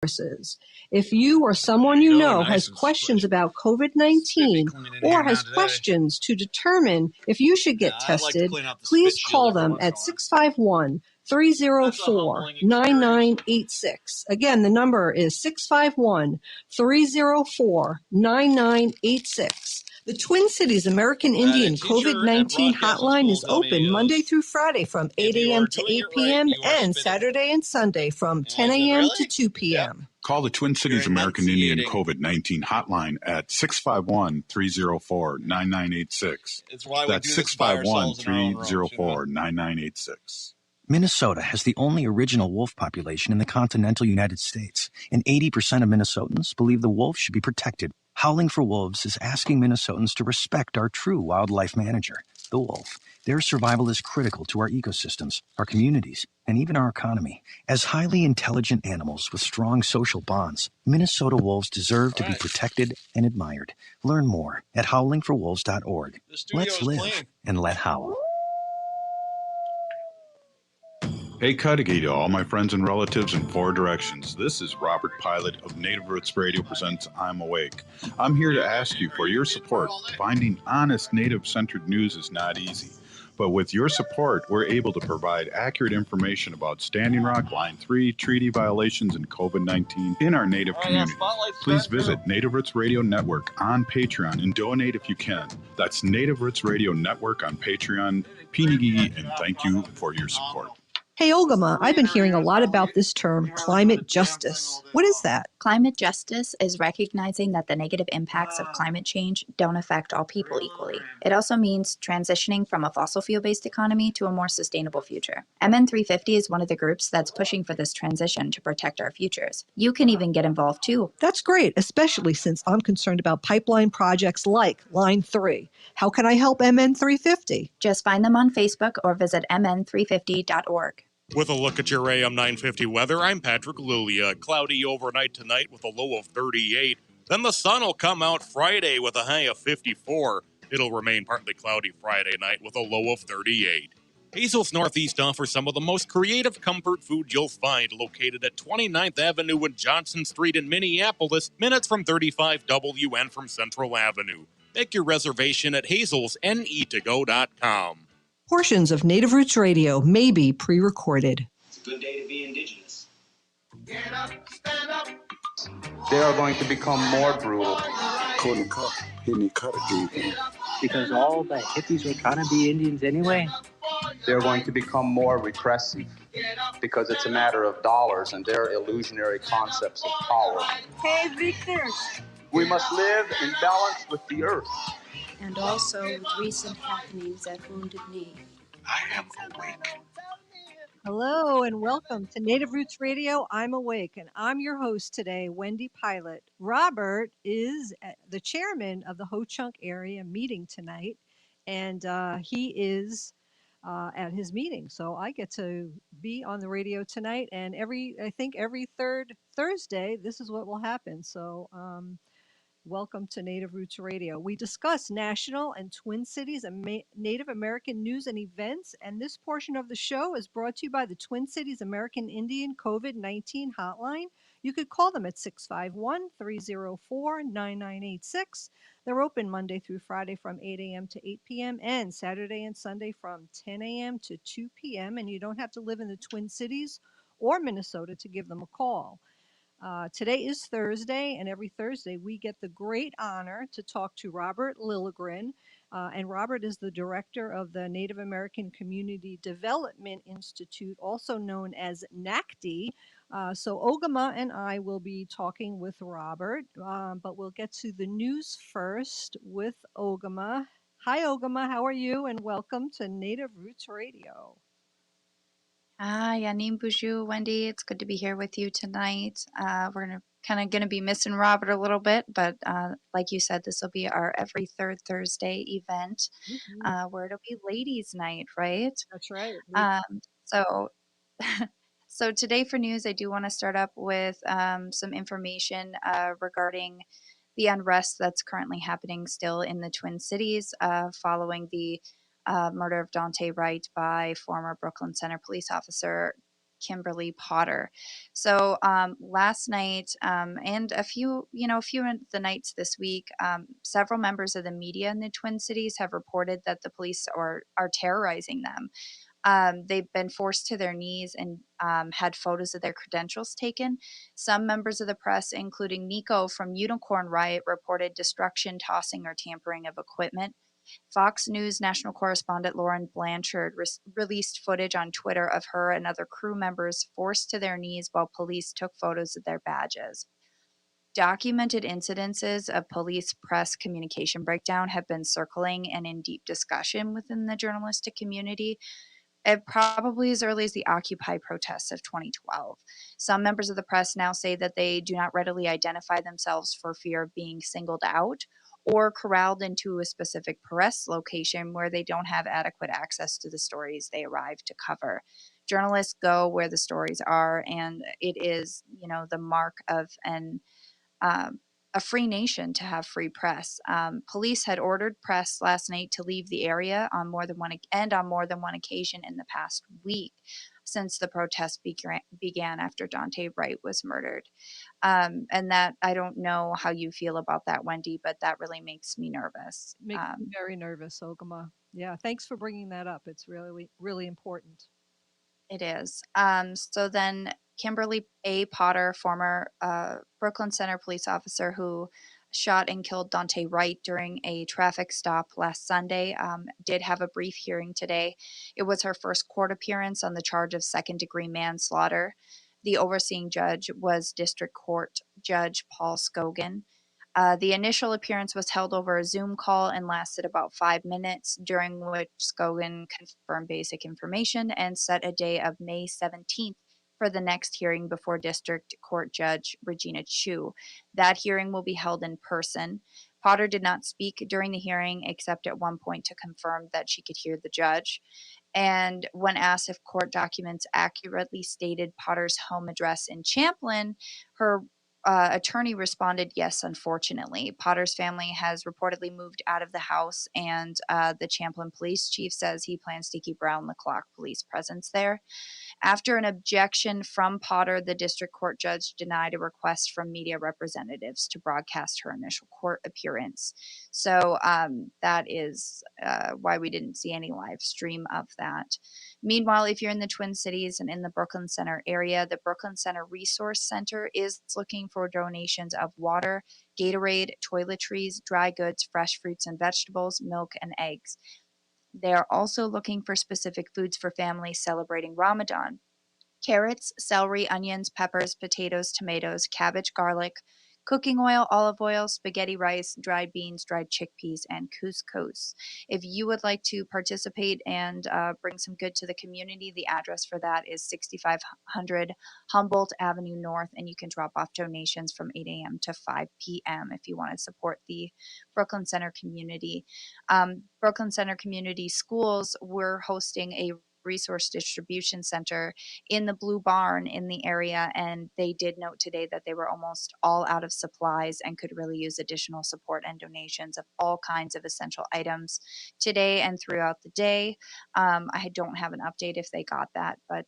resources. If you or someone you know has questions about COVID-19 or has questions to determine if you should get tested, please call them at 651-304-9986. Again, the number is 651-304-9986. The Twin Cities American Indian COVID-19 hotline is open Monday through Friday from 8 a.m. to 8 p.m. and Saturday and Sunday from 10 a.m. to 2 p.m. Call the Twin Cities American Indian COVID-19 hotline at 651-304-9986. That's 651-304-9986. Minnesota has the only original wolf population in the continental United States, and 80% of Minnesotans believe the wolf should be protected. Howling for Wolves is asking Minnesotans to respect our true wildlife manager, the wolf. Their survival is critical to our ecosystems, our communities, and even our economy. As highly intelligent animals with strong social bonds, Minnesota wolves deserve to be protected and admired. Learn more at howlingforwolves.org. Let's live and let howl. Hey, Cudahy to all my friends and relatives in four directions. This is Robert Pilot of Native Roots Radio presents I'm Awake. I'm here to ask you for your support. Finding honest Native-centered news is not easy. But with your support, we're able to provide accurate information about Standing Rock, Line 3, treaty violations, and COVID-19 in our Native community. Please visit Native Roots Radio Network on Patreon and donate if you can. That's Native Roots Radio Network on Patreon. Pinigigi, and thank you for your support. Hey, Ogama, I've been hearing a lot about this term, climate justice. What is that? Climate justice is recognizing that the negative impacts of climate change don't affect all people equally. It also means transitioning from a fossil fuel-based economy to a more sustainable future. MN350 is one of the groups that's pushing for this transition to protect our futures. You can even get involved too. That's great, especially since I'm concerned about pipeline projects like Line 3. How can I help MN350? Just find them on Facebook or visit mn350.org. With a look at your AM 950 weather, I'm Patrick Lulia. Cloudy overnight tonight with a low of 38. Then the sun will come out Friday with a high of 54. It'll remain partly cloudy Friday night with a low of 38. Hazel's Northeast offers some of the most creative comfort food you'll find, located at 29th Avenue and Johnson Street in Minneapolis, minutes from 35WN from Central Avenue. Make your reservation at hazelsnetogo.com. Portions of Native Roots Radio may be pre-recorded. It's a good day to be indigenous. Get up, stand up. They are going to become more brutal. Because all the hippies were trying to be Indians anyway. They're going to become more repressive because it's a matter of dollars and their illusionary concepts of power. Hey, Victor. We must live in balance with the earth. And also with recent happenings at Wounded Knee. I am awake. Hello and welcome to Native Roots Radio. I'm Awake, and I'm your host today, Wendy Pilot. Robert is the chairman of the Ho-Chunk area meeting tonight, and he is at his meeting. So I get to be on the radio tonight, and I think every third Thursday, this is what will happen. So welcome to Native Roots Radio. We discuss national and Twin Cities and Native American news and events, and this portion of the show is brought to you by the Twin Cities American Indian COVID-19 hotline. You could call them at 651-304-9986. They're open Monday through Friday from 8 a.m. to 8 p.m. and Saturday and Sunday from 10 a.m. to 2 p.m. And you don't have to live in the Twin Cities or Minnesota to give them a call. Today is Thursday, and every Thursday we get the great honor to talk to Robert Lilligren. And Robert is the director of the Native American Community Development Institute, also known as NACD. So Ogama and I will be talking with Robert, but we'll get to the news first with Ogama. Hi, Ogama. How are you? And welcome to Native Roots Radio. Yanim Buju, Wendy. It's good to be here with you tonight. We're kind of be missing Robert a little bit, but like you said, this will be our every third Thursday event, where it'll be ladies' night, right? That's right. So today for news, I do want to start up with some information regarding the unrest that's currently happening still in the Twin Cities following the murder of Dante Wright by former Brooklyn Center police officer Kimberly Potter. So last night and a few of the nights this week, several members of the media in the Twin Cities have reported that the police are terrorizing them. They've been forced to their knees and had photos of their credentials taken. Some members of the press, including Nico from Unicorn Riot, reported destruction, tossing, or tampering of equipment. Fox News national correspondent Lauren Blanchard released footage on Twitter of her and other crew members forced to their knees while police took photos of their badges. Documented incidences of police press communication breakdown have been circling and in deep discussion within the journalistic community, probably as early as the Occupy protests of 2012. Some members of the press now say that they do not readily identify themselves for fear of being singled out or corralled into a specific press location where they don't have adequate access to the stories they arrive to cover. Journalists go where the stories are, and it is, the mark of um, a free nation to have free press. Police had ordered press last night to leave the area on more than one occasion in the past week since the protest began after Dante Wright was murdered. And that, I don't know how you feel about that, Wendy, but that really makes me nervous. Makes me very nervous, Ogama. Yeah, thanks for bringing that up. It's really, really important. It is. So then Kimberly A. Potter, former Brooklyn Center police officer who shot and killed Dante Wright during a traffic stop last Sunday, did have a brief hearing today. It was her first court appearance on the charge of second-degree manslaughter. The overseeing judge was District Court Judge Paul Scogan. The initial appearance was held over a Zoom call and lasted about 5 minutes, during which Scogan confirmed basic information and set a day of May 17th for the next hearing before District Court Judge Regina Chu. That hearing will be held in person. Potter did not speak during the hearing except at one point to confirm that she could hear the judge. And when asked if court documents accurately stated Potter's home address in Champlin, her attorney responded, yes, unfortunately. Potter's family has reportedly moved out of the house, and the Champlin police chief says he plans to keep round the clock police presence there. After an objection from Potter, the district court judge denied a request from media representatives to broadcast her initial court appearance. So that is why we didn't see any live stream of that. Meanwhile, if you're in the Twin Cities and in the Brooklyn Center area, the Brooklyn Center Resource Center is looking for donations of water, Gatorade, toiletries, dry goods, fresh fruits and vegetables, milk, and eggs. They are also looking for specific foods for families celebrating Ramadan: carrots, celery, onions, peppers, potatoes, tomatoes, cabbage, garlic, cooking olive oil, spaghetti rice, dried beans, dried chickpeas, and couscous. If you would like to participate and bring some good to the community, the address for that is 6500 Humboldt Avenue North, and you can drop off donations from 8 a.m. to 5 p.m. if you want to support the Brooklyn Center community. Brooklyn Center Community Schools, we're hosting a resource distribution center in the Blue Barn in the area, and they did note today that they were almost all out of supplies and could really use additional support and donations of all kinds of essential items today and throughout the day. I don't have an update if they got that, but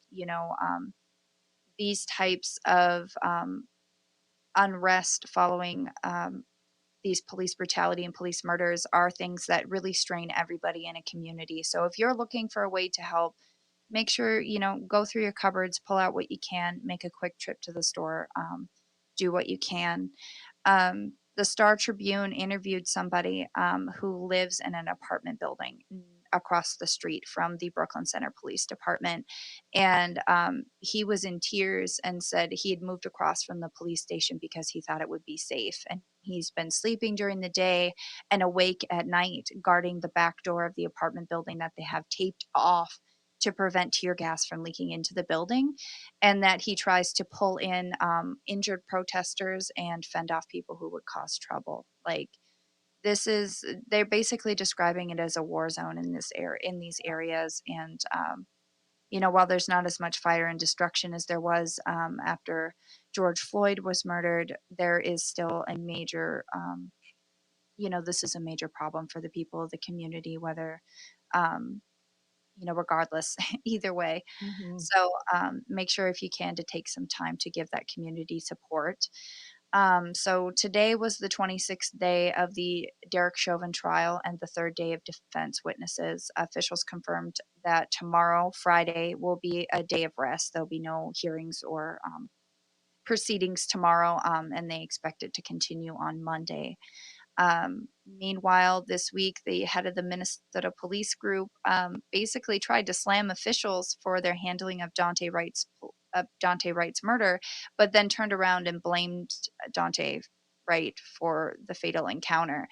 these types of unrest following these police brutality and police murders are things that really strain everybody in a community. So if you're looking for a way to help, make sure, go through your cupboards, pull out what you can, make a quick trip to the store, do what you can. The Star Tribune interviewed somebody who lives in an apartment building across the street from the Brooklyn Center Police Department. And he was in tears and said he had moved across from the police station because he thought it would be safe. And he's been sleeping during the day and awake at night, guarding the back door of the apartment building that they have taped off to prevent tear gas from leaking into the building, and that he tries to pull in injured protesters and fend off people who would cause trouble. Like, they're basically describing it as a war zone in these areas. And while there's not as much fire and destruction as there was after George Floyd was murdered, there is still a major this is a major problem for the people of the community, whether regardless, either way. Mm-hmm. So make sure if you can to take some time to give that community support. So today was the 26th day of the Derek Chauvin trial and the third day of defense witnesses. Officials confirmed that tomorrow, Friday, will be a day of rest. There'll be no hearings or proceedings tomorrow, and they expect it to continue on Monday. Meanwhile, this week, the head of the Minnesota police group basically tried to slam officials for their handling of Daunte Wright's murder, but then turned around and blamed Daunte Wright for the fatal encounter.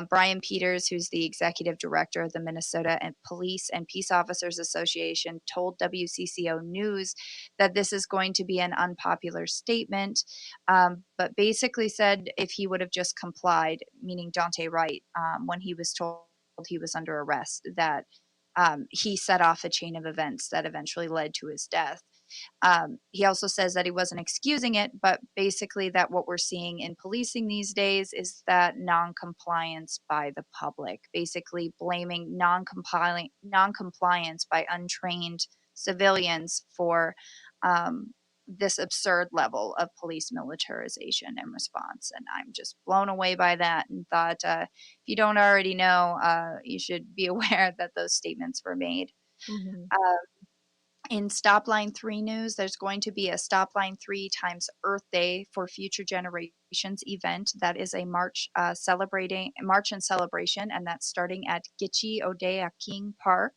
Brian Peters, who's the executive director of the Minnesota Police and Peace Officers Association, told WCCO News that this is going to be an unpopular statement, but basically said if he would have just complied, meaning Daunte Wright, when he was told he was under arrest, that he set off a chain of events that eventually led to his death. He also says that he wasn't excusing it, but basically that what we're seeing in policing these days is that non-compliance by the public, basically blaming non-compliance by untrained civilians for this absurd level of police militarization and response. And I'm just blown away by that and thought, if you don't already know, you should be aware that those statements were made. Mm-hmm. In Stop Line 3 news, there's going to be a Stop Line 3 times Earth Day for Future Generations event. That is a march and celebration, and that's starting at Gitche Odea King Park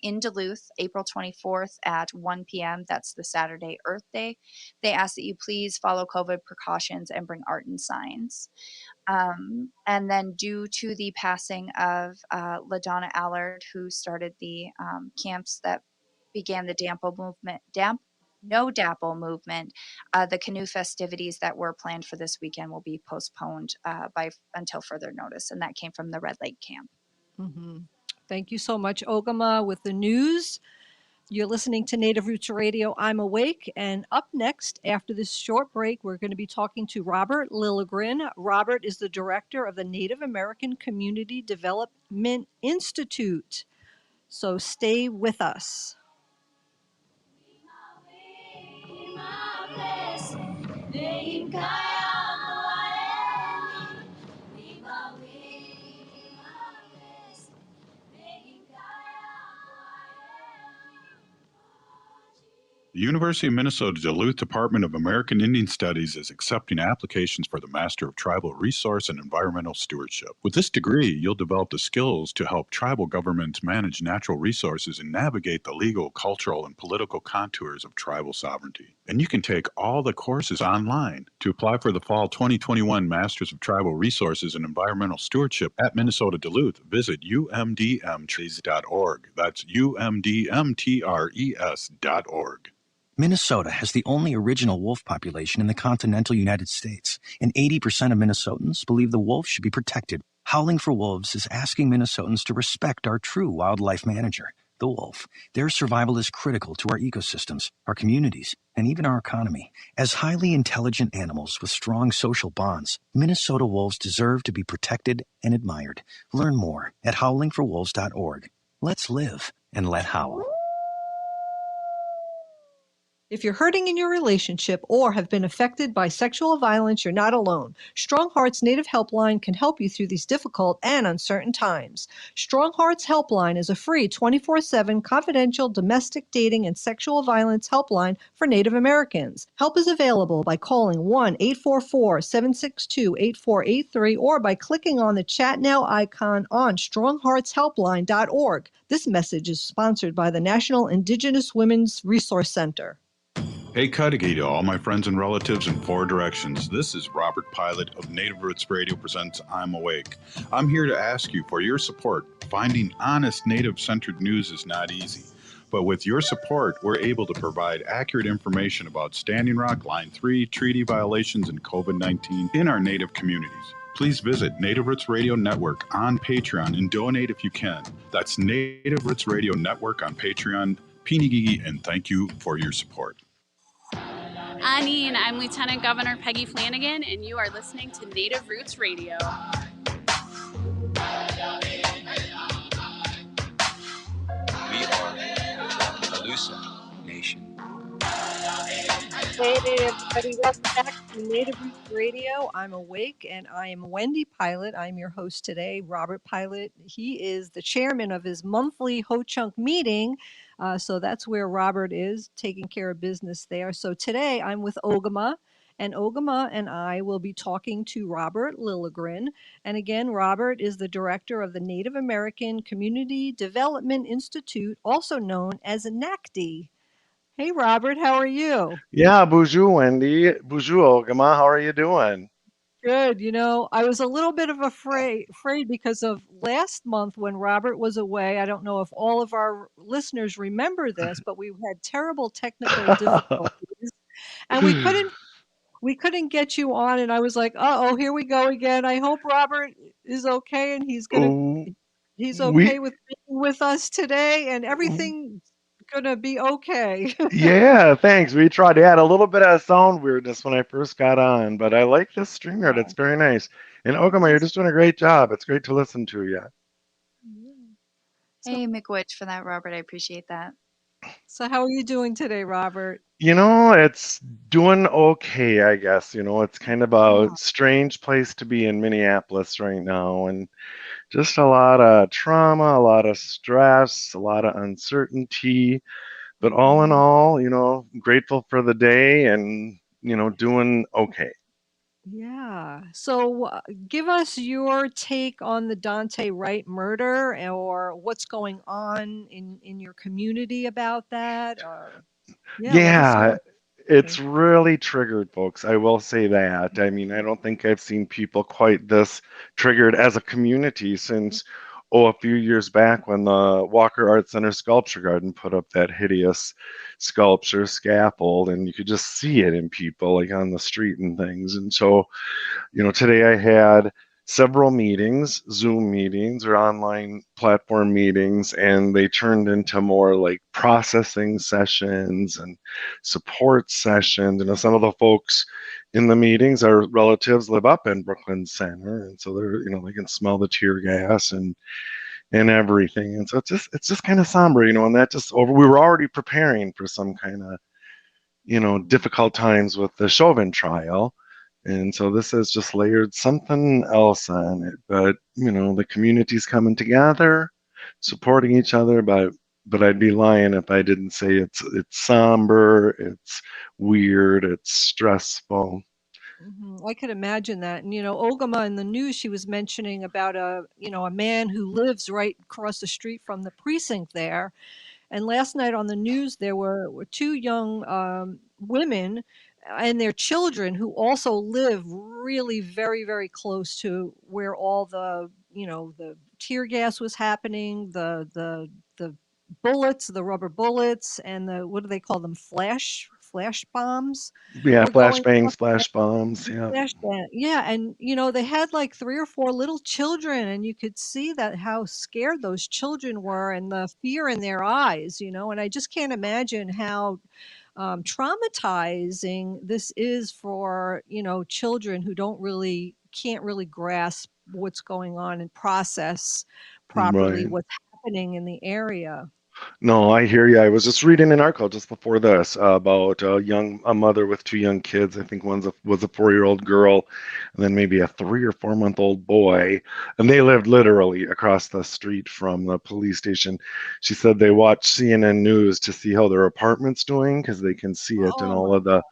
in Duluth, April 24th at 1 p.m. That's the Saturday Earth Day. They ask that you please follow COVID precautions and bring art and signs. And then due to the passing of LaDonna Allard, who started the camps that began the No DAPL movement, the canoe festivities that were planned for this weekend will be postponed until further notice, and that came from the Red Lake camp. Mm-hmm. Thank you so much, Ogama, with the news. You're listening to Native Roots Radio. I'm Awake. And up next, after this short break, we're going to be talking to Robert Lilligren. Robert is the director of the Native American Community Development Institute. So stay with us. The University of Minnesota Duluth Department of American Indian Studies is accepting applications for the Master of Tribal Resource and Environmental Stewardship. With this degree, you'll develop the skills to help tribal governments manage natural resources and navigate the legal, cultural, and political contours of tribal sovereignty. And you can take all the courses online. To apply for the fall 2021 Masters of Tribal Resources and Environmental Stewardship at Minnesota Duluth, visit umdmtrees.org. That's umdmtres.org. Minnesota has the only original wolf population in the continental United States, and 80% of Minnesotans believe the wolf should be protected. Howling for Wolves is asking Minnesotans to respect our true wildlife manager, the wolf. Their survival is critical to our ecosystems, our communities, and even our economy. As highly intelligent animals with strong social bonds, Minnesota wolves deserve to be protected and admired. Learn more at howlingforwolves.org. Let's live and let howl. If you're hurting in your relationship or have been affected by sexual violence, you're not alone. Strong Hearts Native Helpline can help you through these difficult and uncertain times. Strong Hearts Helpline is a free 24/7 confidential domestic dating and sexual violence helpline for Native Americans. Help is available by calling 1-844-762-8483 or by clicking on the Chat Now icon on strongheartshelpline.org. This message is sponsored by the National Indigenous Women's Resource Center. Hey Cudahy to all my friends and relatives in four directions. This is Robert Pilot of Native Roots Radio presents I'm Awake. I'm here to ask you for your support. Finding honest Native-centered news is not easy. But with your support, we're able to provide accurate information about Standing Rock, Line 3, treaty violations, and COVID-19 in our Native communities. Please visit Native Roots Radio Network on Patreon and donate if you can. That's Native Roots Radio Network on Patreon. Pinigigi, and thank you for your support. Anine, I'm Lieutenant Governor Peggy Flanagan, and you are listening to Native Roots Radio. We are USA Nation. Hey, everybody. Welcome back to Native Roots Radio. I'm Awake, and I am Wendy Pilot. I'm your host today, Robert Pilot. He is the chairman of his monthly Ho-Chunk meeting. So that's where Robert is, taking care of business there. So today I'm with Ogama, and Ogama and I will be talking to Robert Lilligren. And again, Robert is the director of the Native American Community Development Institute, also known as NACD. Hey, Robert, how are you? Yeah, bonjour, Wendy. Bonjour, Ogama. How are you doing? Good. I was a little bit of afraid because of last month when Robert was away. I don't know if all of our listeners remember this, but we had terrible technical difficulties and we couldn't get you on, and I was like, "Uh-oh, here we go again. I hope Robert is okay and Ooh, he's we okay with being with us today and everything's gonna be okay." yeah, thanks. We tried to add a little bit of sound weirdness when I first got on, but I like this StreamYard. It's very nice. And Ogama, you're Yes. just doing a great job. It's great to listen to you. So, Hey, McWitch, for that, Robert. I appreciate that. so how are you doing today, Robert? It's doing okay, I guess. It's kind of a Oh, strange place to be in Minneapolis right now, and just a lot of trauma, a lot of stress, a lot of uncertainty. But all in mhm. all, grateful for the day and, doing okay. Yeah. So give us your take on the Dante Wright murder or what's going on in your community about that. Yeah, let us Yeah, know. it's really triggered folks. I will say that. I mean, I don't think I've seen people quite this triggered as a community since, a few years back when the Walker Art Center Sculpture Garden put up that hideous sculpture scaffold, and you could just see it in people like on the street and things. And so, today I had several meetings, Zoom meetings or online platform meetings, and they turned into more like processing sessions and support sessions. Some of the folks in the meetings, our relatives live up in Brooklyn Center, and so they're, they can smell the tear gas and everything. And so it's just kind of somber, and that just over. We were already preparing for some kind of difficult times with the Chauvin trial. And so this has just layered something else on it. But, the community's coming together, supporting each other, but I'd be lying if I didn't say it's somber, it's weird, it's stressful. I could imagine that. And Ogama in the news, she was mentioning about a man who lives right across the street from the precinct there. And last night on the news, there were two young women and their children who also live really very, very close to where all the tear gas was happening, the bullets, the rubber bullets, and the what do they call them? Flash bombs Yeah, were going flashbangs, off. flash bombs. Yeah, Yeah, and they had like three or four little children, and you could see that how scared those children were and the fear in their eyes, and I just can't imagine how traumatizing this is for children who can't really grasp what's going on and process properly right. what's happening in the area. No, I hear you. I was just reading an article just before this about a mother with two young kids. I think was a 4-year-old girl, and then maybe a 3 or 4 month old boy, and they lived literally across the street from the police station. She said they watch CNN News to see how their apartment's doing because they can see it in Oh all my of the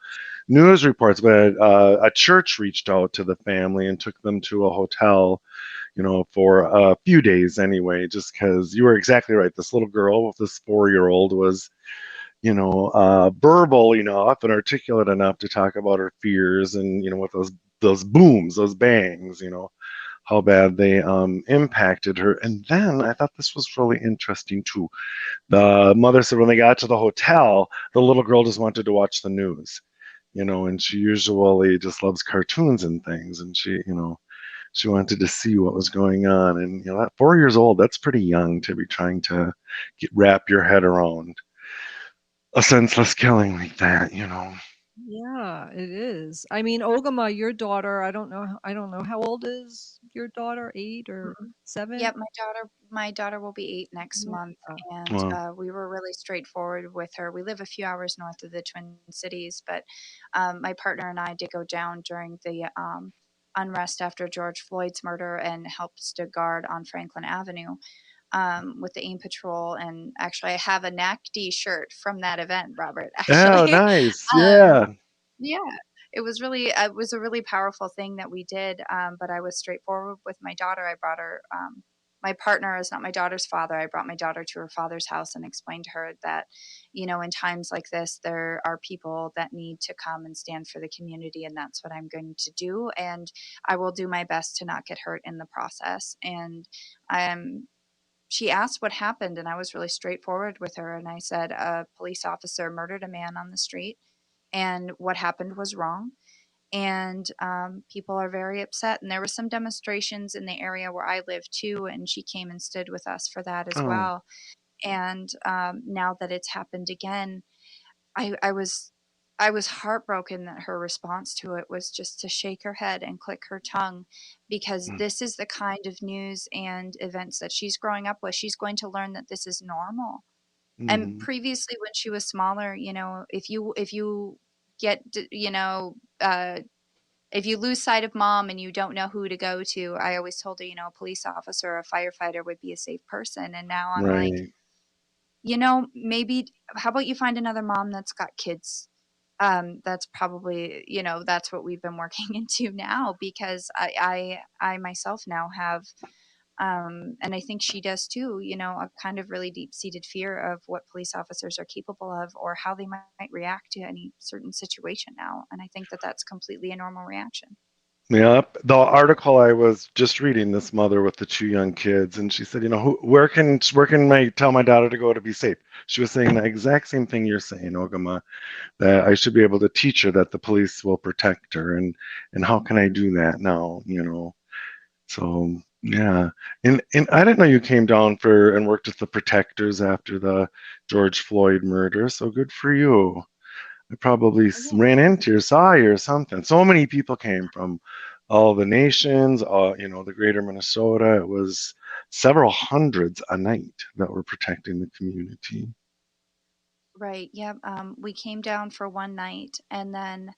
news reports. But a church reached out to the family and took them to a hotel, for a few days anyway, just because you were exactly right. This little girl with this 4-year-old was, verbal enough and articulate enough to talk about her fears and, with those booms, those bangs, how bad they impacted her. And then I thought this was really interesting too. The mother said when they got to the hotel, the little girl just wanted to watch the news, and she usually just loves cartoons and things. And she wanted to see what was going on. And, at 4 years old, that's pretty young to be trying to wrap your head around a senseless killing like that. Yeah, it is. I mean, Ogama, your daughter, I don't know how old is your daughter, 8 or 7? Yep, my daughter will be 8 next Yeah. month, and Wow. we were really straightforward with her. We live a few hours north of the Twin Cities, but my partner and I did go down during the unrest after George Floyd's murder and helped to guard on Franklin Avenue with the AIM Patrol. And actually, I have a NACD shirt from that event, Robert. Oh, Actually, nice. um, Yeah. yeah, it was a really powerful thing that we did, but I was straightforward with my daughter. I brought her my partner is not my daughter's father. I brought my daughter to her father's house and explained to her that, in times like this, there are people that need to come and stand for the community, and that's what I'm going to do. And I will do my best to not get hurt in the process. And she asked what happened, and I was really straightforward with her. And I said, a police officer murdered a man on the street, and what happened was wrong. And people are very upset. And there were some demonstrations in the area where I live too, and she came and stood with us for that as Oh. well. And now that it's happened again, I was heartbroken that her response to it was just to shake her head and click her tongue, because this is the kind of news and events that she's growing up with. She's going to learn that this is normal. And Mm. previously, when she was smaller, if you get, if you lose sight of mom and you don't know who to go to, I always told her, a police officer or a firefighter would be a safe person. And now I'm like, Right. maybe how about you find another mom that's got kids? That's probably, that's what we've been working into now, because I myself now have, and I think she does too, a kind of really deep seated fear of what police officers are capable of, or how they might react to any certain situation now. And I think that that's completely a normal reaction. Yep. The article I was just reading, this mother with the 2 young kids, and she said, where can I tell my daughter to go to be safe? She was saying the exact same thing you're saying, Ogama, that I should be able to teach her that the police will protect her, and how can I do that now? So yeah, and I didn't know you came down for and worked with the protectors after the George Floyd murder. So good for you. I probably Oh, yeah. ran into you, saw you, or something. So many people came from all the nations, the greater Minnesota. It was several hundreds a night that were protecting the community. Right. Yeah. We came down for one night, and then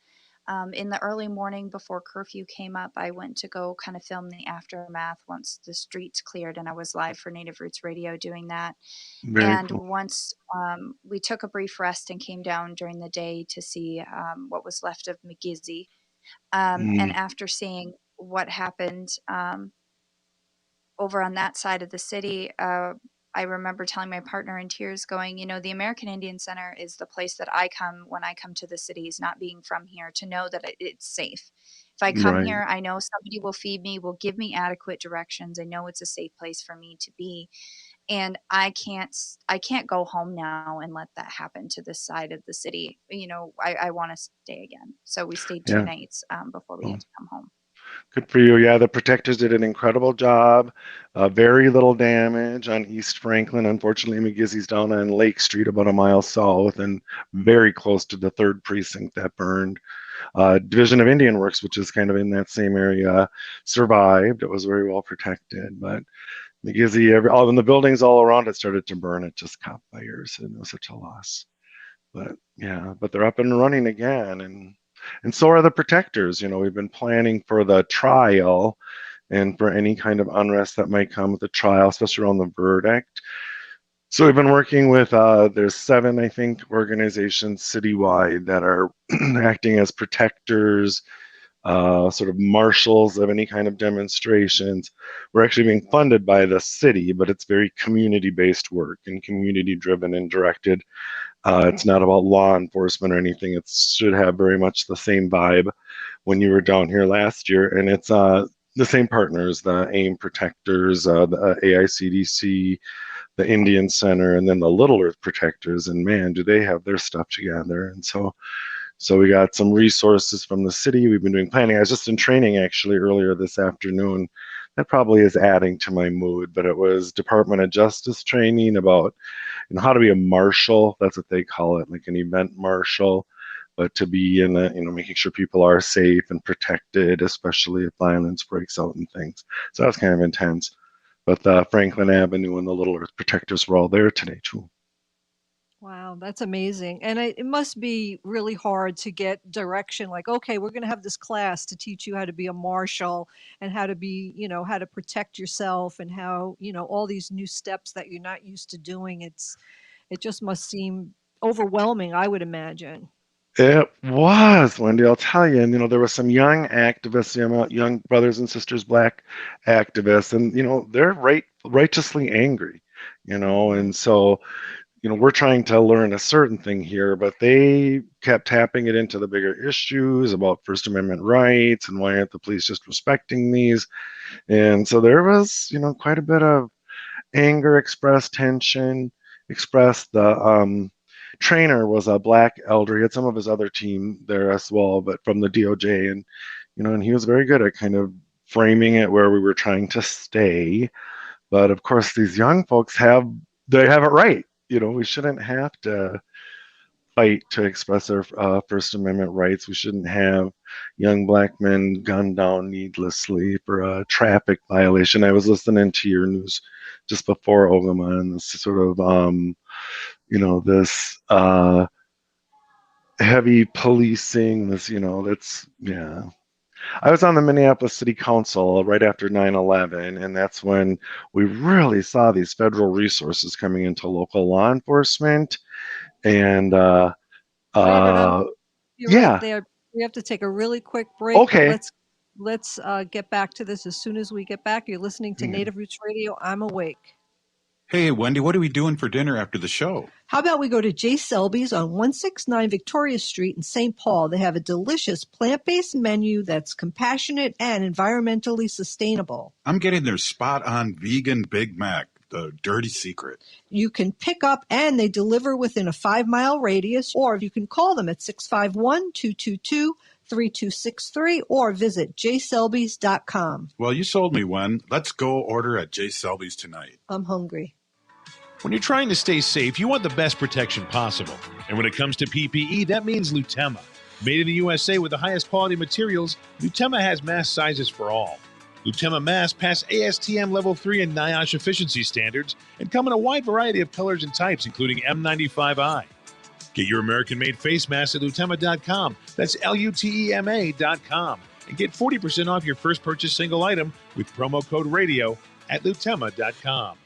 in the early morning before curfew came up, I went to go kind of film the aftermath once the streets cleared, and I was live for Native Roots Radio doing that. Very And cool. once we took a brief rest and came down during the day to see what was left of McGizzy. And Mm, after seeing what happened over on that side of the city, I remember telling my partner in tears, going, the American Indian Center is the place that I come when I come to the cities, not being from here, to know that it's safe. If I come right. here, I know somebody will feed me, will give me adequate directions. I know it's a safe place for me to be. And I can't go home now and let that happen to this side of the city. I want to stay again. So we stayed 2 Yeah. nights before we Well, had to come home. good for you. Yeah, the protectors did an incredible job. Very little damage on East Franklin. Unfortunately, McGizzy's down on Lake Street, about a mile south, and very close to the third precinct that burned. Division of Indian Works, which is kind of in that same area, survived. It was very well protected, but McGizzy, all in the buildings all around it started to burn. It just caught fires, and it was such a loss. But yeah, but they're up and running again, and so are the protectors. We've been planning for the trial and for any kind of unrest that might come with the trial, especially around the verdict. So we've been working with there's 7, I think, organizations citywide that are acting as protectors, sort of marshals of any kind of demonstrations. We're actually being funded by the city, but it's very community-based work and community-driven and directed. It's not about law enforcement or anything. It should have very much the same vibe when you were down here last year. And it's the same partners, the AIM protectors, the AICDC, the Indian Center, and then the Little Earth protectors. And man, do they have their stuff together. And so we got some resources from the city. We've been doing planning. I was just in training actually earlier this afternoon. That probably is adding to my mood, but it was Department of Justice training about how to be a marshal. That's what they call it, like an event marshal. but to be in a, making sure people are safe and protected, especially if violence breaks out and things. So that's kind of intense. But Franklin Avenue and the Little Earth Protectors were all there today too. Wow, that's amazing. And it must be really hard to get direction like, okay, we're going to have this class to teach you how to be a marshal and how to be, how to protect yourself and how, all these new steps that you're not used to doing. It just must seem overwhelming, I would imagine. It was, Wendy, I'll tell you. And, there were some young activists, young brothers and sisters, black activists, and, they're righteously angry, and so, we're trying to learn a certain thing here, but they kept tapping it into the bigger issues about First Amendment rights and why aren't the police just respecting these? And so there was, quite a bit of anger expressed, tension expressed. The trainer was a black elder. He had some of his other team there as well, but from the DOJ, and he was very good at kind of framing it where we were trying to stay. But of course, these young folks have it right. We shouldn't have to fight to express our First Amendment rights. We shouldn't have young black men gunned down needlessly for a traffic violation. I was listening to your news just before Ogama, and this sort of, this heavy policing, that's, yeah. I was on the Minneapolis City Council right after 9/11, and that's when we really saw these federal resources coming into local law enforcement. And You're right yeah, there. We have to take a really quick break, but okay. let's get back to this as soon as we get back. You're listening to Native Roots Radio. I'm awake. Hey, Wendy, what are we doing for dinner after the show? How about we go to J. Selby's on 169 Victoria Street in St. Paul? They have a delicious plant-based menu that's compassionate and environmentally sustainable. I'm getting their spot-on vegan Big Mac, the dirty secret. You can pick up and they deliver within a 5-mile radius, or you can call them at 651-222-3263 or visit jselbys.com. Well, you sold me, Wen. Let's go order at J. Selby's tonight. I'm hungry. When you're trying to stay safe, you want the best protection possible. And when it comes to PPE, that means Lutema. Made in the USA with the highest quality materials, Lutema has mask sizes for all. Lutema masks pass ASTM Level 3 and NIOSH efficiency standards and come in a wide variety of colors and types, including M95i. Get your American-made face mask at Lutema.com. That's Lutema.com. And get 40% off your first purchase single item with promo code RADIO at Lutema.com.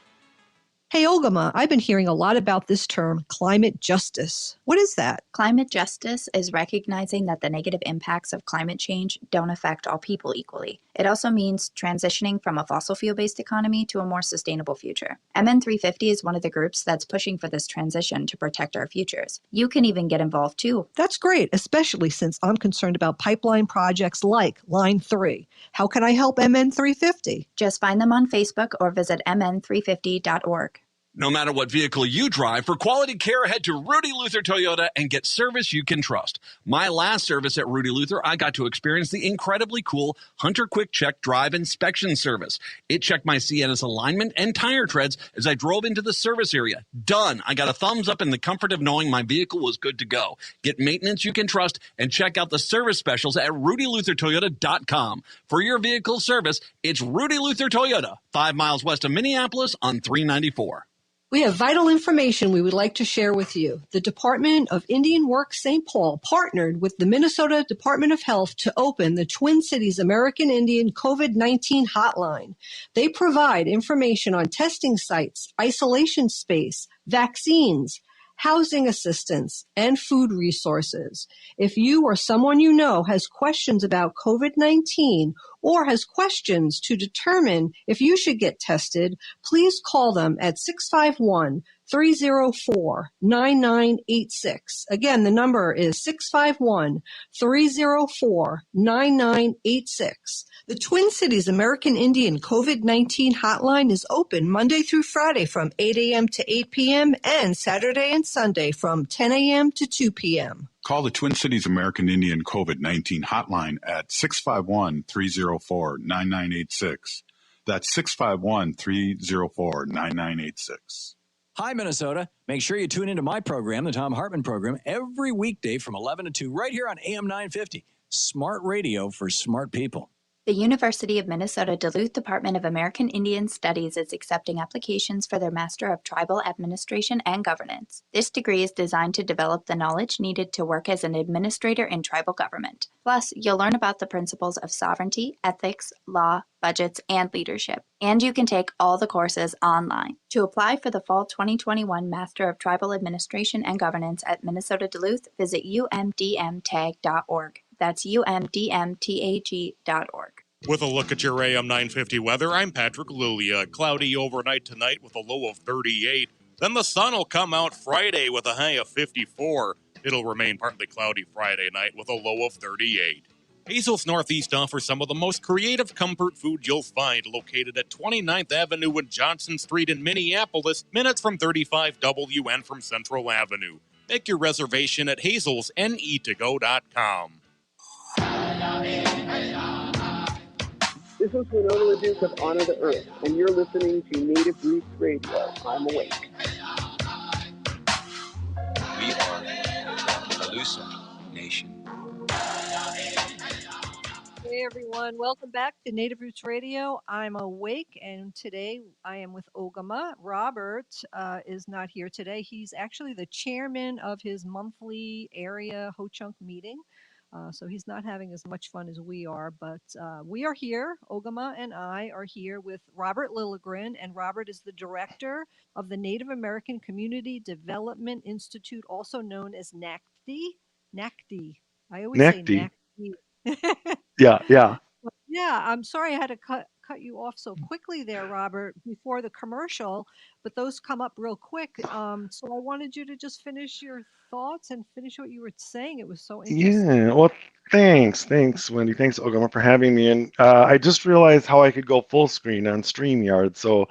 Hey, Ogama, I've been hearing a lot about this term, climate justice. What is that? Climate justice is recognizing that the negative impacts of climate change don't affect all people equally. It also means transitioning from a fossil fuel-based economy to a more sustainable future. MN350 is one of the groups that's pushing for this transition to protect our futures. You can even get involved too. That's great, especially since I'm concerned about pipeline projects like Line 3. How can I help MN350? Just find them on Facebook or visit mn350.org. No matter what vehicle you drive, for quality care, head to Rudy Luther Toyota and get service you can trust. My last service at Rudy Luther, I got to experience the incredibly cool Hunter Quick Check Drive Inspection Service. It checked my Sienna's alignment and tire treads as I drove into the service area. Done. I got a thumbs up in the comfort of knowing my vehicle was good to go. Get maintenance you can trust and check out the service specials at RudyLutherToyota.com. For your vehicle service, it's Rudy Luther Toyota, 5 miles west of Minneapolis on 394. We have vital information we would like to share with you. The Department of Indian Works St. Paul partnered with the Minnesota Department of Health to open the Twin Cities American Indian COVID-19 hotline. They provide information on testing sites, isolation space, vaccines, housing assistance, and food resources. If you or someone you know has questions about COVID-19 or has questions to determine if you should get tested, please call them at 651-304-9986. Again, the number is 651-304-9986. The Twin Cities American Indian COVID-19 hotline is open Monday through Friday from 8 a.m. to 8 p.m. and Saturday and Sunday from 10 a.m. to 2 p.m. Call the Twin Cities American Indian COVID-19 hotline at 651-304-9986. That's 651-304-9986. Hi, Minnesota. Make sure you tune into my program, the Tom Hartman Program, every weekday from 11 to 2 right here on AM 950. Smart radio for smart people. The University of Minnesota Duluth Department of American Indian Studies is accepting applications for their Master of Tribal Administration and Governance. This degree is designed to develop the knowledge needed to work as an administrator in tribal government. Plus, you'll learn about the principles of sovereignty, ethics, law, budgets, and leadership. And you can take all the courses online. To apply for the fall 2021 Master of Tribal Administration and Governance at Minnesota Duluth, visit umdmtag.org. That's umdmtag.org. With a look at your AM 950 weather, I'm Patrick Lulia. Cloudy overnight tonight with a low of 38. Then the sun will come out Friday with a high of 54. It'll remain partly cloudy Friday night with a low of 38. Hazel's Northeast offers some of the most creative comfort food you'll find, located at 29th Avenue and Johnson Street in Minneapolis, minutes from 35W and from Central Avenue. Make your reservation at hazelsnetogo.com. This is Winona LaDuke of Honor the Earth, and you're listening to Native Roots Radio. I'm awake. We are the Calusa Nation. Hey everyone, welcome back to Native Roots Radio. I'm awake, and today I am with Ogama. Robert is not here today. He's actually the chairman of his monthly area Ho-Chunk meeting. So he's not having as much fun as we are, but we are here. Ogama and I are here with Robert Lilligren, and Robert is the director of the Native American Community Development Institute, also known as NACD. NACD. I always say NACD. NACD. Yeah. Yeah, I'm sorry I had to cut you off so quickly there, Robert, before the commercial, but those come up real quick. So I wanted you to just finish your thoughts and finish what you were saying. It was so interesting. Yeah. Well, thanks, Wendy. Thanks, Ogama, for having me. And I just realized how I could go full screen on StreamYard. So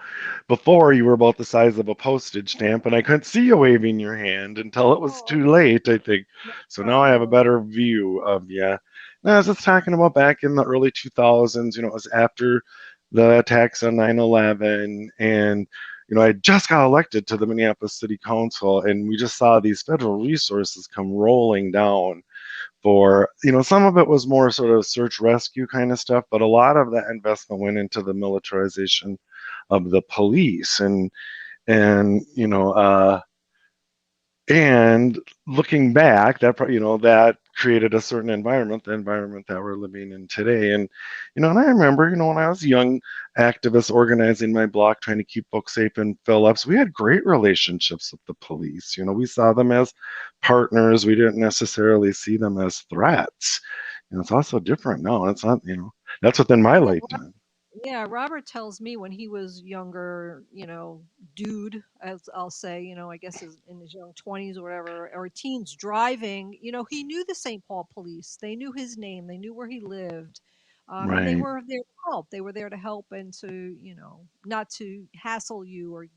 before you were about the size of a postage stamp, and I couldn't see you waving your hand until it was too late, I think. So now I have a better view of you. And I was just talking about back in the early 2000s, it was after the attacks on 9/11, and I just got elected to the Minneapolis City Council, and we just saw these federal resources come rolling down for, some of it was more sort of search rescue kind of stuff, but a lot of that investment went into the militarization of the police, and looking back, that created a certain environment, the environment that we're living in today. And and I remember, when I was a young activist organizing my block, trying to keep folks safe in Phillips, we had great relationships with the police. We saw them as partners. We didn't necessarily see them as threats. It's also different now. It's not, that's within my lifetime. Yeah, Robert tells me when he was younger, dude, as I'll say, I guess in his young 20s or whatever, or teens driving, he knew the St. Paul police. They knew his name. They knew where he lived. And they Right. were there to help. They were there to help and to, not to hassle you or,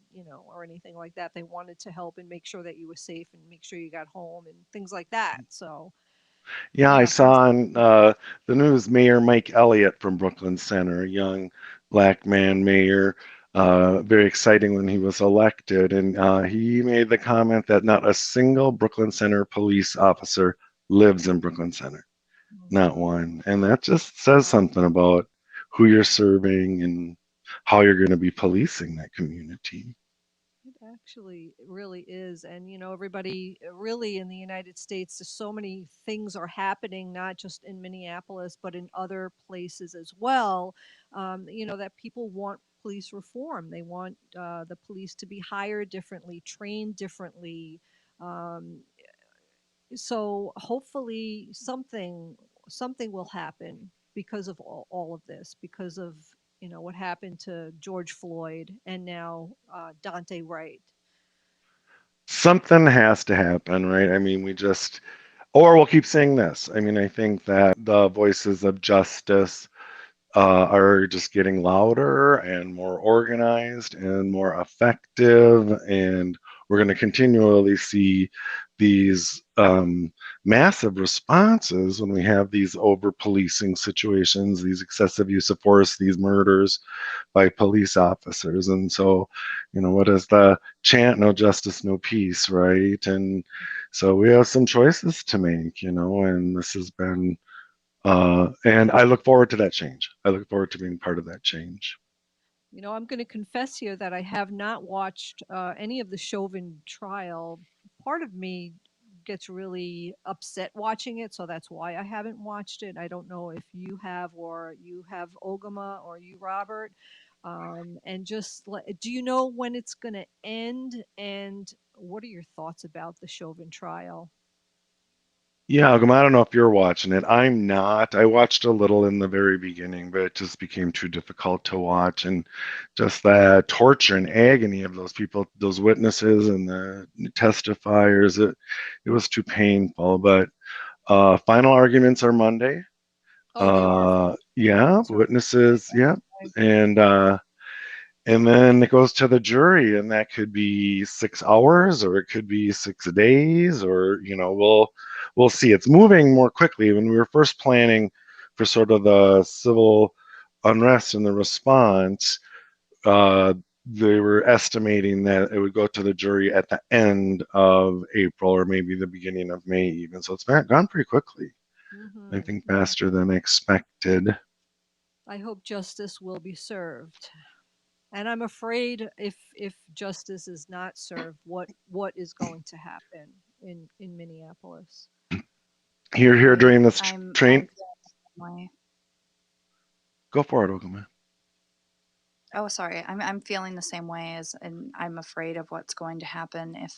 or anything like that. They wanted to help and make sure that you were safe and make sure you got home and things like that. So, Yeah, I yeah, saw on the news Mayor Mike Elliott from Brooklyn Center, a young black man mayor, very exciting when he was elected. And he made the comment that not a single Brooklyn Center police officer lives in Brooklyn Center, not one. And that just says something about who you're serving and how you're going to be policing that community. It actually really is. And, everybody really in the United States, there's so many things are happening, not just in Minneapolis, but in other places as well, that people want police reform. They want the police to be hired differently, trained differently. Um, so hopefully something will happen because of all of this, because of what happened to George Floyd and now Dante Wright. Something has to happen, right? I mean, or we'll keep saying this. I mean, I think that the voices of justice are just getting louder and more organized and more effective. And we're going to continually see these massive responses when we have these over policing situations, these excessive use of force, these murders by police officers. And so, what is the chant? No justice, no peace, right? And so we have some choices to make, and this has been, and I look forward to that change. I look forward to being part of that change. I'm going to confess here that I have not watched any of the Chauvin trial. Part of me gets really upset watching it, so that's why I haven't watched it. I don't know if you have, or you have, Ogama, or you, Robert. And just do you know when it's going to end? And what are your thoughts about the Chauvin trial? Yeah, I don't know if you're watching it. I'm not. I watched a little in the very beginning, but it just became too difficult to watch. And just the torture and agony of those people, those witnesses and the testifiers, it was too painful. But final arguments are Monday. Oh, they are. Yeah, witnesses, yeah. And then it goes to the jury, and that could be 6 hours, or it could be 6 days, or we'll see. It's moving more quickly. When we were first planning for sort of the civil unrest and the response, they were estimating that it would go to the jury at the end of April, or maybe the beginning of May even. So it's gone pretty quickly. I think faster than expected. I hope justice will be served. And I'm afraid if justice is not served, what is going to happen in Minneapolis? Here during this train. Go for it, Ogama. Oh, sorry. I'm feeling the same way and I'm afraid of what's going to happen if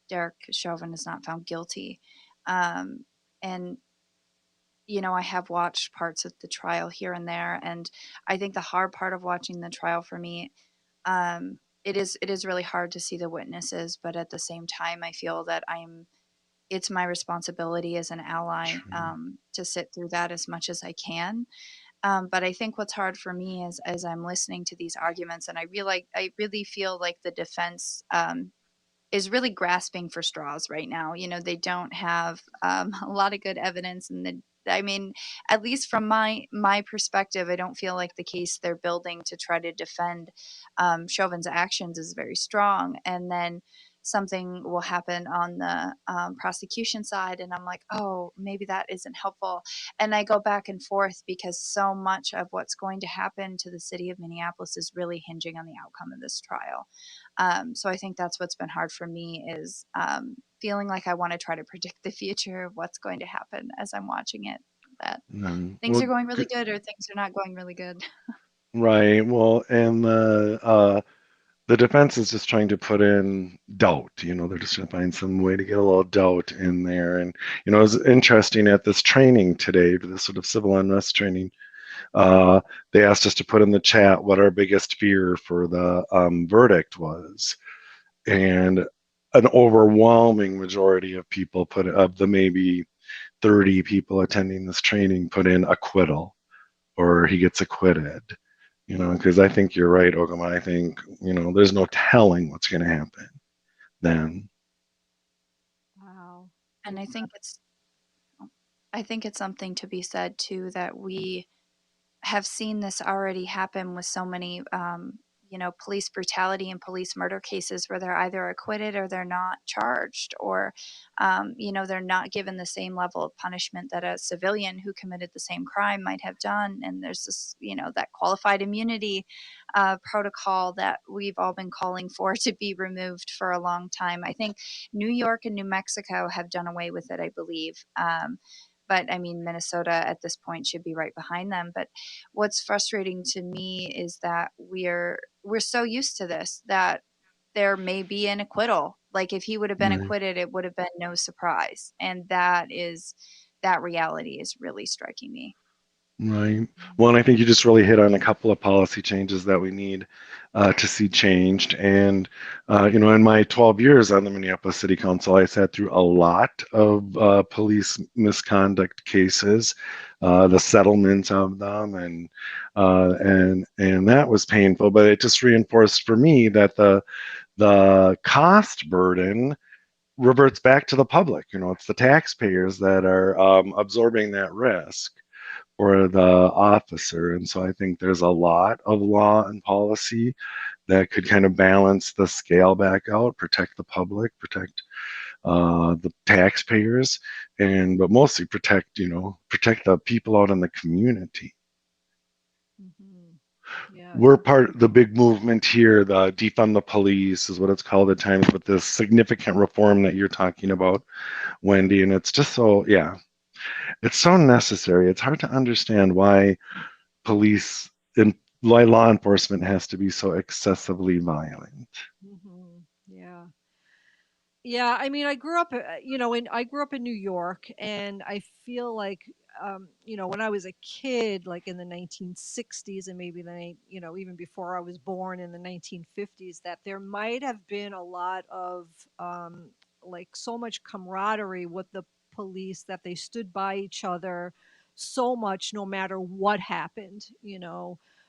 Derek Chauvin is not found guilty. And I have watched parts of the trial here and there, and I think the hard part of watching the trial for me, it is really hard to see the witnesses, but at the same time, I feel that it's my responsibility as an ally to sit through that as much as I can. But I think what's hard for me is as I'm listening to these arguments, and I really feel like the defense is really grasping for straws right now. They don't have a lot of good evidence, and at least from my perspective, I don't feel like the case they're building to try to defend Chauvin's actions is very strong. And then something will happen on the prosecution side, and I'm like, oh, maybe that isn't helpful. And I go back and forth because so much of what's going to happen to the city of Minneapolis is really hinging on the outcome of this trial. So I think that's what's been hard for me is feeling like I want to try to predict the future of what's going to happen as I'm watching it. That things are going really good or things are not going really good. Right. Well, and the defense is just trying to put in doubt. They're just going to find some way to get a little doubt in there. And it was interesting at this training today, this sort of civil unrest training. They asked us to put in the chat what our biggest fear for the verdict was, and an overwhelming majority of people of the maybe 30 people attending this training put in acquittal, or he gets acquitted. Because I think you're right, Ogama. I think there's no telling what's going to happen then. Wow. And I think it's something to be said too that we have seen this already happen with so many police brutality and police murder cases where they're either acquitted or they're not charged, or they're not given the same level of punishment that a civilian who committed the same crime might have done. And there's this that qualified immunity protocol that we've all been calling for to be removed for a long time. I think New York and New Mexico have done away with it, I believe. But Minnesota at this point should be right behind them. But what's frustrating to me is that we're so used to this that there may be an acquittal. Like if he would have been acquitted, it would have been no surprise. And that reality is really striking me. Right. Well, and I think you just really hit on a couple of policy changes that we need to see changed. And, in my 12 years on the Minneapolis City Council, I sat through a lot of police misconduct cases, the settlements of them, and that was painful. But it just reinforced for me that the cost burden reverts back to the public. It's the taxpayers that are absorbing that risk for the officer. And so I think there's a lot of law and policy that could kind of balance the scale back out, protect the public, protect the taxpayers, but mostly protect the people out in the community. Yeah. We're part of the big movement here. The defund the police is what it's called at times, but this significant reform that you're talking about, Wendy, and it's just so, yeah, it's so necessary. It's hard to understand why police and why law enforcement has to be so excessively violent. Yeah. Yeah, I mean, I grew up, I grew up in New York, and I feel like, when I was a kid, like in the 1960s, and maybe even before I was born in the 1950s, that there might have been a lot of, like, so much camaraderie with the police that they stood by each other so much, no matter what happened.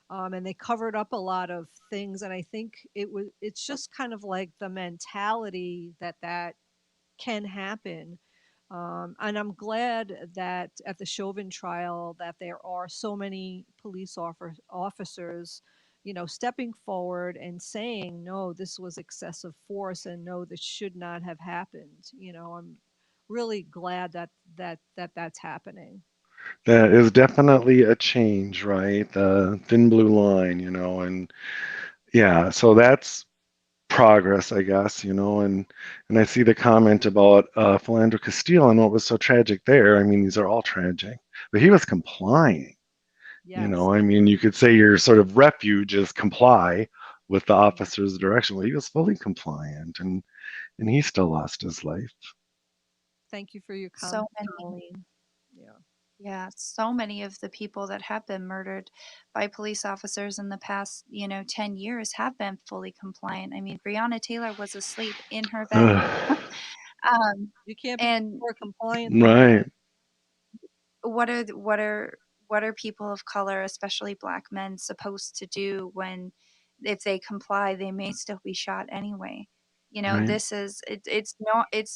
And they covered up a lot of things, and I think it's just kind of like the mentality that can happen. And I'm glad that at the Chauvin trial that there are so many police officers, stepping forward and saying, no, this was excessive force, and no, this should not have happened. I'm really glad that's happening. That is definitely a change, right? The thin blue line, and yeah, so that's progress, I guess, and I see the comment about Philandro Castile and what was so tragic there. I mean, these are all tragic, but he was complying. I mean, you could say your sort of refuge is comply with the officer's direction. Well, he was fully compliant, and he still lost his life. Thank you for your So comment, many. Colleen. Yeah. Yeah, so many of the people that have been murdered by police officers in the past, 10 years have been fully compliant. I mean, Breonna Taylor was asleep in her bed. You can't be And more compliant than Right. that. what are people of color, especially black men, supposed to do when if they comply, they may still be shot anyway? Right. This is it's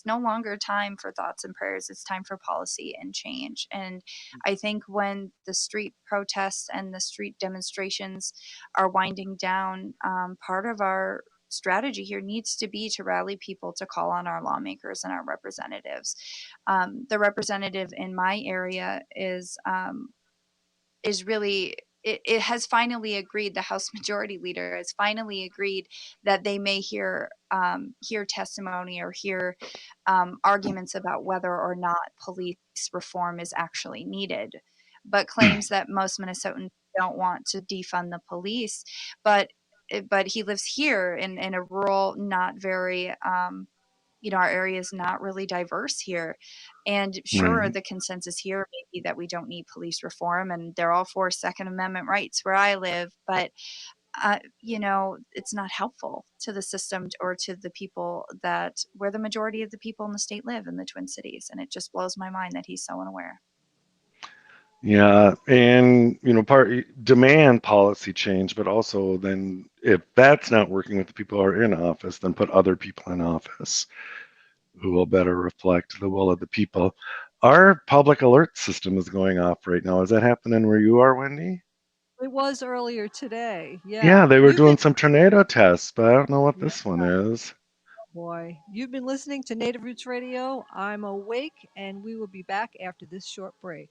no longer time for thoughts and prayers. It's time for policy and change. And I think when the street protests and the street demonstrations are winding down, part of our strategy here needs to be to rally people to call on our lawmakers and our representatives. The representative in my area is really it has finally agreed. The House Majority Leader has finally agreed that they may hear testimony or hear arguments about whether or not police reform is actually needed, but claims that most Minnesotans don't want to defund the police. But he lives here in a rural, not very our area is not really diverse here. And sure, Right. the consensus here may be that we don't need police reform, and they're all for Second Amendment rights where I live. But, it's not helpful to the system or to the people where the majority of the people in the state live in the Twin Cities. And it just blows my mind that he's so unaware. Yeah, and part demand policy change, but also then if that's not working with the people who are in office, then put other people in office who will better reflect the will of the people. Our public alert system is going off right now. Is that happening where you are, Wendy? It was earlier today. Yeah, Yeah. they were You've been doing some tornado tests, but I don't know what Yeah, this one is. boy. You've been listening to Native Roots Radio. I'm Awake, and we will be back after this short break.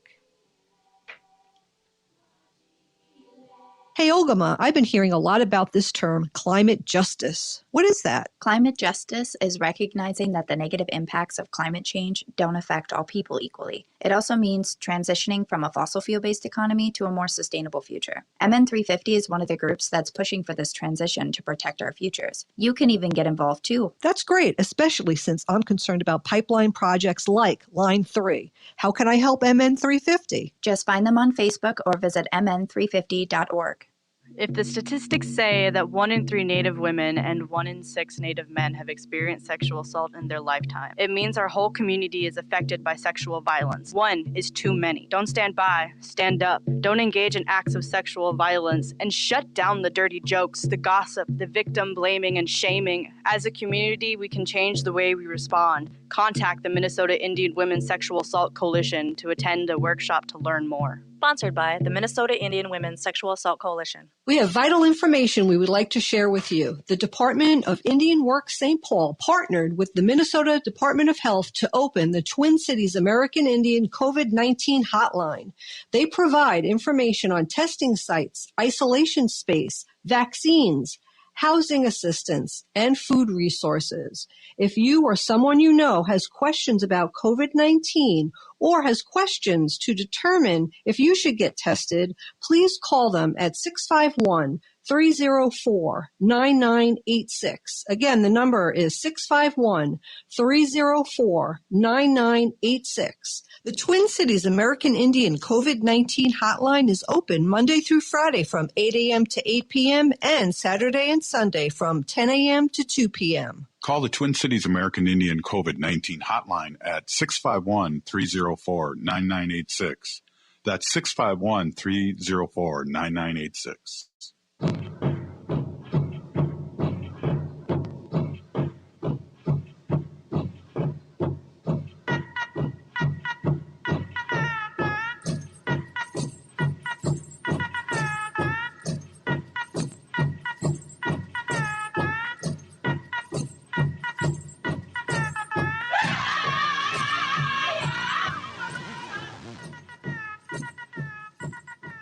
Hey, Ogama, I've been hearing a lot about this term, climate justice. What is that? Climate justice is recognizing that the negative impacts of climate change don't affect all people equally. It also means transitioning from a fossil fuel-based economy to a more sustainable future. MN350 is one of the groups that's pushing for this transition to protect our futures. You can even get involved too. That's great, especially since I'm concerned about pipeline projects like Line 3. How can I help MN350? Just find them on Facebook or visit mn350.org. If the statistics say that 1 in 3 Native women and 1 in 6 Native men have experienced sexual assault in their lifetime, it means our whole community is affected by sexual violence. 1 is too many. Don't stand by, stand up. Don't engage in acts of sexual violence, and shut down the dirty jokes, the gossip, the victim blaming and shaming. As a community, we can change the way we respond. Contact the Minnesota Indian Women's Sexual Assault Coalition to attend a workshop to learn more. Sponsored by the Minnesota Indian Women's Sexual Assault Coalition. We have vital information we would like to share with you. The Department of Indian Works St. Paul partnered with the Minnesota Department of Health to open the Twin Cities American Indian COVID-19 hotline. They provide information on testing sites, isolation space, vaccines, housing assistance, and food resources. If you or someone you know has questions about COVID-19 or has questions to determine if you should get tested, please call them at 651-304-9986. Again, the number is 651-304-9986. The Twin Cities American Indian COVID-19 hotline is open Monday through Friday from 8 a.m. to 8 p.m. and Saturday and Sunday from 10 a.m. to 2 p.m. Call the Twin Cities American Indian COVID-19 hotline at 651-304-9986. That's 651-304-9986.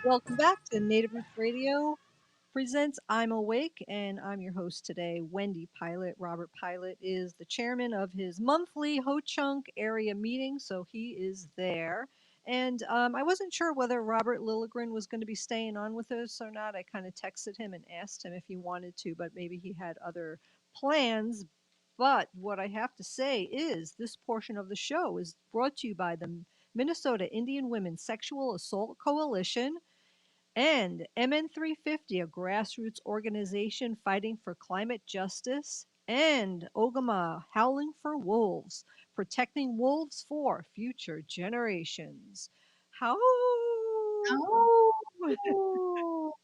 Welcome back to Native Roots Radio presents I'm Awake, and I'm your host today, Wendy Pilot. Robert Pilot is the chairman of his monthly Ho-Chunk area meeting, so he is there. And I wasn't sure whether Robert Lilligren was going to be staying on with us or not. I kind of texted him and asked him if he wanted to, but maybe he had other plans. But what I have to say is this portion of the show is brought to you by the Minnesota Indian Women's Sexual Assault Coalition and MN350, a grassroots organization fighting for climate justice, and Ogama, Howling for Wolves, protecting wolves for future generations. How? Oh.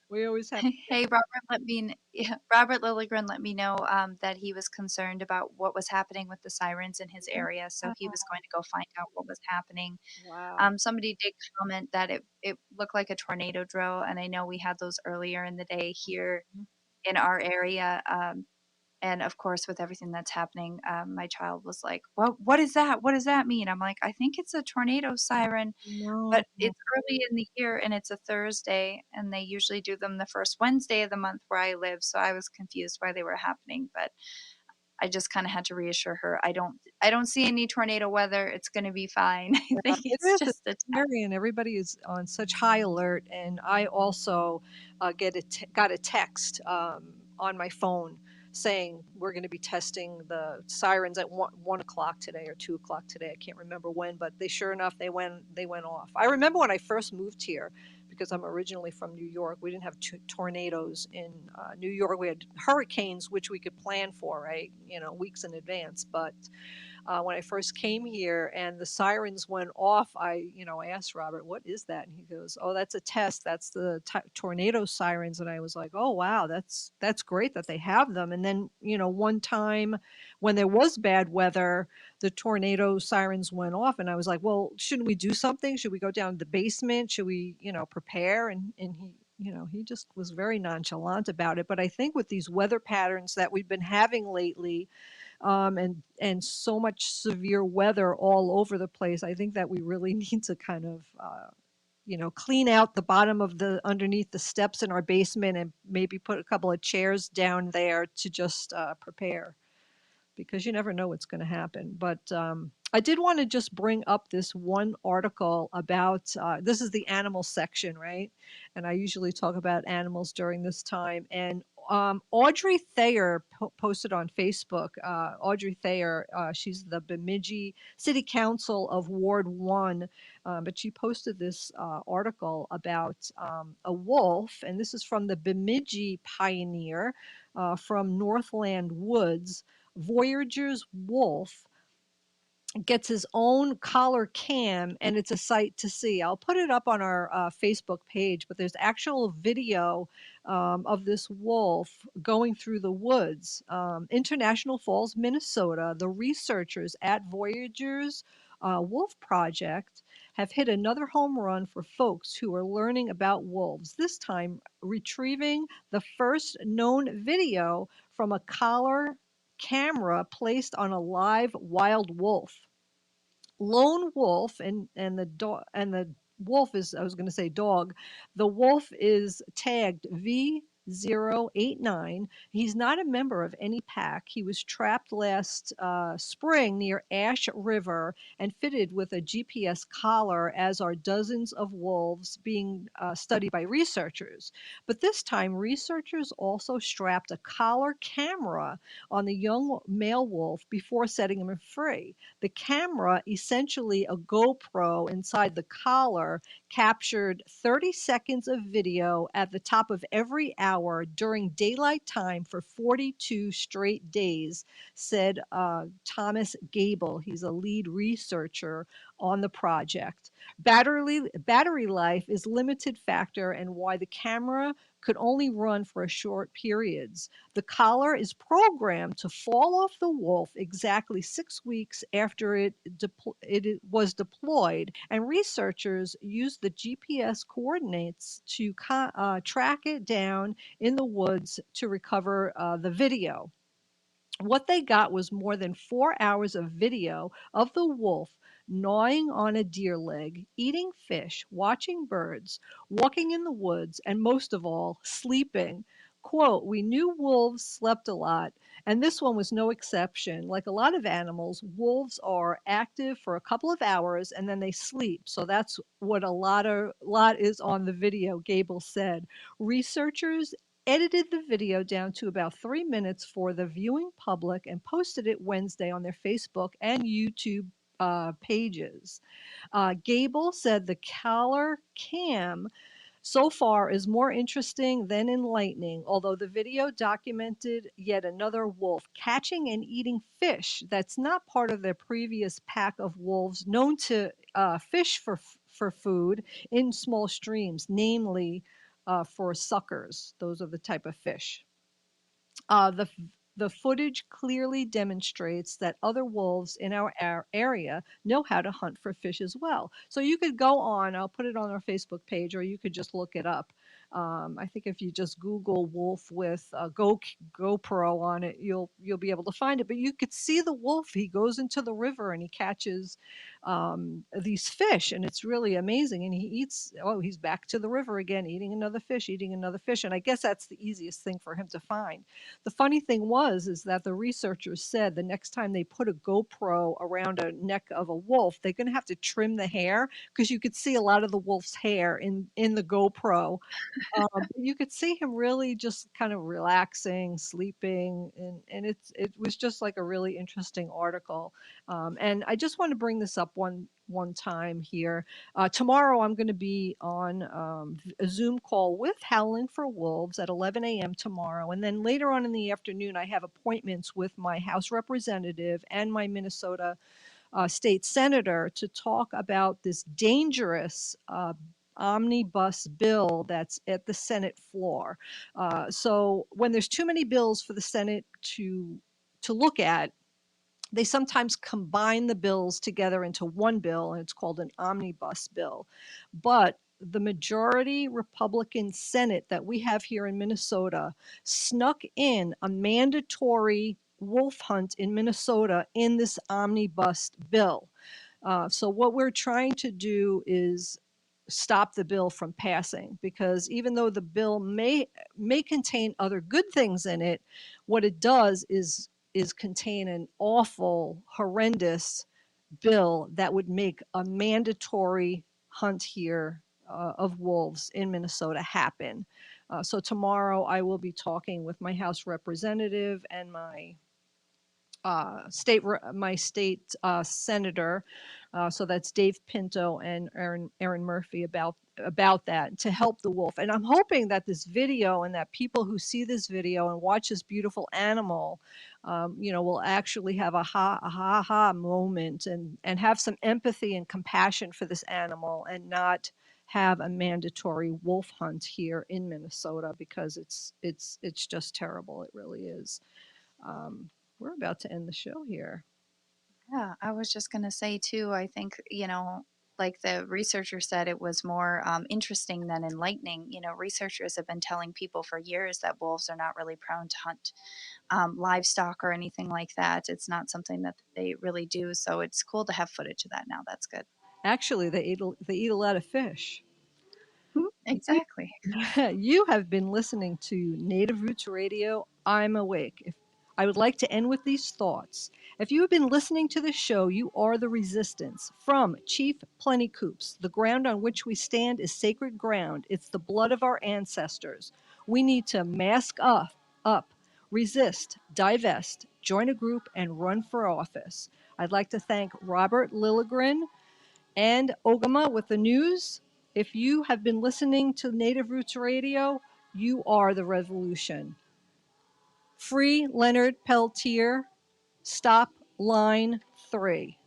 We always have. Hey, Robert Lilligren let me know that he was concerned about what was happening with the sirens in his area, so he was going to go find out what was happening. Wow. Somebody did comment that it looked like a tornado drill, and I know we had those earlier in the day here in our area. And of course, with everything that's happening, my child was like, what is that? What does that mean? I'm like, I think it's a tornado siren, No. but it's early in the year and it's a Thursday, and they usually do them the first Wednesday of the month where I live. So I was confused why they were happening, but I just kind of had to reassure her. I don't see any tornado weather. It's going to be fine. I think It it's is just a scary, and everybody is on such high alert. And I also got a text on my phone saying we're going to be testing the sirens at 1 o'clock today or 2 o'clock today. I can't remember when, but sure enough, they went off. I remember when I first moved here, because I'm originally from New York. We didn't have tornadoes in New York. We had hurricanes, which we could plan for, right? Weeks in advance. But when I first came here and the sirens went off, I asked Robert, what is that? And he goes, oh, that's a test. That's the tornado sirens. And I was like, oh, wow, that's great that they have them. And then, one time when there was bad weather, the tornado sirens went off. And I was like, well, shouldn't we do something? Should we go down to the basement? Should we, prepare? And he just was very nonchalant about it. But I think with these weather patterns that we've been having lately, and so much severe weather all over the place, I think that we really need to kind of clean out the bottom of underneath the steps in our basement and maybe put a couple of chairs down there to just prepare, because you never know what's going to happen. But I did want to just bring up this one article about, this is the animal section, right? And I usually talk about animals during this time. And Audrey Thayer posted on Facebook. Audrey Thayer, she's the Bemidji City Council of Ward 1, but she posted this article about a wolf, and this is from the Bemidji Pioneer from Northland Woods. Voyager's wolf gets his own collar cam, and it's a sight to see. I'll put it up on our Facebook page, but there's actual video of this wolf going through the woods. International Falls, Minnesota, the researchers at Voyager's Wolf Project have hit another home run for folks who are learning about wolves, this time retrieving the first known video from a collar camera placed on a live wild wolf. Lone wolf and the dog and the wolf is, I was going to say dog. The wolf is tagged V089. He's not a member of any pack. He was trapped last spring near Ash River and fitted with a GPS collar, as are dozens of wolves being studied by researchers. But this time, researchers also strapped a collar camera on the young male wolf before setting him free. The camera, essentially a GoPro inside the collar, captured 30 seconds of video at the top of every hour during daylight time for 42 straight days, said Thomas Gable. He's a lead researcher on the project. Battery life is limited factor and why the camera could only run for a short periods. The collar is programmed to fall off the wolf exactly 6 weeks after it was deployed, and researchers used the GPS coordinates to track it down in the woods to recover the video. What they got was more than 4 hours of video of the wolf gnawing on a deer leg, eating fish, watching birds, walking in the woods, and most of all, sleeping. Quote, we knew wolves slept a lot, and this one was no exception. Like a lot of animals, wolves are active for a couple of hours and then they sleep. So that's what a lot is on the video, Gable said. Researchers edited the video down to about 3 minutes for the viewing public and posted it Wednesday on their Facebook and YouTube pages. Gable said the collar cam so far is more interesting than enlightening, although the video documented yet another wolf catching and eating fish that's not part of their previous pack of wolves known to fish for food in small streams, namely for suckers. Those are the type of fish. The footage clearly demonstrates that other wolves in our area know how to hunt for fish as well. So you could go on, I'll put it on our Facebook page, or you could just look it up. I think if you just Google wolf with a GoPro on it, you'll be able to find it. But you could see the wolf. He goes into the river and he catches these fish, and it's really amazing. And he eats. Oh, he's back to the river again, eating another fish, and I guess that's the easiest thing for him to find. The funny thing is that the researchers said the next time they put a GoPro around a neck of a wolf, they're going to have to trim the hair because you could see a lot of the wolf's hair in the GoPro. You could see him really just kind of relaxing, sleeping, and it was just like a really interesting article. And I just want to bring this up one time here. Tomorrow I'm going to be on a Zoom call with Howling for Wolves at 11 a.m. tomorrow. And then later on in the afternoon, I have appointments with my House representative and my Minnesota state senator to talk about this dangerous omnibus bill that's at the Senate floor. So when there's too many bills for the Senate to look at, they sometimes combine the bills together into one bill, and it's called an omnibus bill. But the majority Republican Senate that we have here in Minnesota snuck in a mandatory wolf hunt in Minnesota in this omnibus bill. So what we're trying to do is stop the bill from passing, because even though the bill may contain other good things in it, what it does is contain an awful, horrendous bill that would make a mandatory hunt here of wolves in Minnesota happen. So tomorrow I will be talking with my House representative and my state senator, so that's Dave Pinto and Aaron Murphy about that to help the wolf. And I'm hoping that this video and that people who see this video and watch this beautiful animal, will actually have a ha moment and have some empathy and compassion for this animal and not have a mandatory wolf hunt here in Minnesota, because it's just terrible. It really is. We're about to end the show here. Yeah, I was just going to say too, I think, like the researcher said, it was more interesting than enlightening. Researchers have been telling people for years that wolves are not really prone to hunt livestock or anything like that. It's not something that they really do. So it's cool to have footage of that now. That's good. Actually, they eat a lot of fish. Exactly. You have been listening to Native Roots Radio. I'm Awake. I would like to end with these thoughts. If you have been listening to the show, you are the resistance. From Chief Plentycoops, the ground on which we stand is sacred ground. It's the blood of our ancestors. We need to mask up, resist, divest, join a group, and run for office. I'd like to thank Robert Lilligren and Ogama with the news. If you have been listening to Native Roots Radio, you are the revolution. Free Leonard Peltier. Stop line 3.